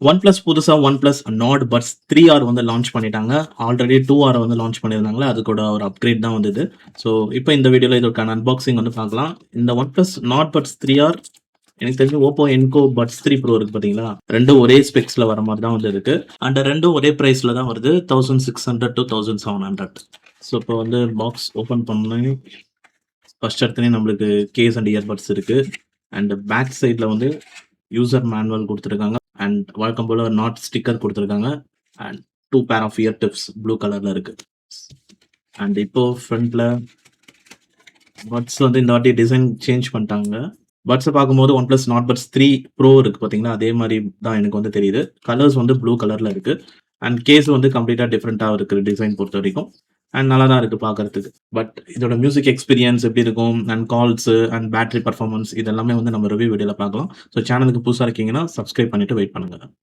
OnePlus புதுசா OnePlus Nord Buds 3R வந்து launch பண்ணிட்டாங்க. ஆல்ரெடி 2R வந்து லான்ச் பண்ணியிருந்தாங்களா, அது கூட ஒரு அப்கிரேட் தான் வந்தது. ஸோ, இப்போ இந்த வீடியோல இதற்கான அன்பாக்சிங் வந்து பார்க்கலாம். இந்த OnePlus Nord Buds 3R எனக்கு தெரிஞ்சு Oppo Enco Buds 3 Pro இருக்கு பார்த்தீங்களா, 2ம் ஒரே ஸ்பெக்ஸ்ல வர மாரி தான் வந்து இருக்கு. அண்ட் 2ம் ஒரே பிரைஸ்ல தான் வருது. 1600 to 1700. ஸோ, இப்போ வந்து பாக்ஸ் ஓப்பன் பண்ணி ஃபர்ஸ்ட் எடுத்தோனே நம்மளுக்கு கேஸ் அண்ட் இயர்பட்ஸ் இருக்கு. அண்ட் பேக் சைட்ல வந்து யூசர் மேனுவல் குடுத்துருக்காங்க. அண்ட் வழக்கம் போல நாட் ஸ்டிக்கர் குடுத்துருக்காங்க. And 2 pair half year tips blue கலர்ல இருக்கு. அண்ட் இப்போ ஃப்ரண்ட்ல பட்ஸ் வந்து இந்த வாட்டி டிசைன் சேஞ்ச் பண்ணிட்டாங்க. பட்ஸை பார்க்கும்போது OnePlus Nord Buds 3 Pro இருக்கு பார்த்தீங்களா, அதே மாதிரி தான் எனக்கு வந்து தெரியுது. கலர்ஸ் வந்து ப்ளூ கலர்ல இருக்கு. அண்ட் கேஸ் வந்து கம்ப்ளீட்டா டிஃப்ரெண்ட்டா இருக்கு டிசைன் பொறுத்த வரைக்கும். அண்ட் நல்லா தான் இருக்கு பார்க்கறதுக்கு. பட் இதோட மியூசிக் எக்ஸ்பீரியன்ஸ் எப்படி இருக்கும், and calls and battery performance இதெல்லாமே வந்து நம்ம ரிவ்யூ வீடியோல பார்க்கலாம். ஸோ சேனலுக்கு புதுசா இருக்கீங்கன்னா சப்ஸ்கிரைப் பண்ணிட்டு வெயிட் பண்ணுங்க.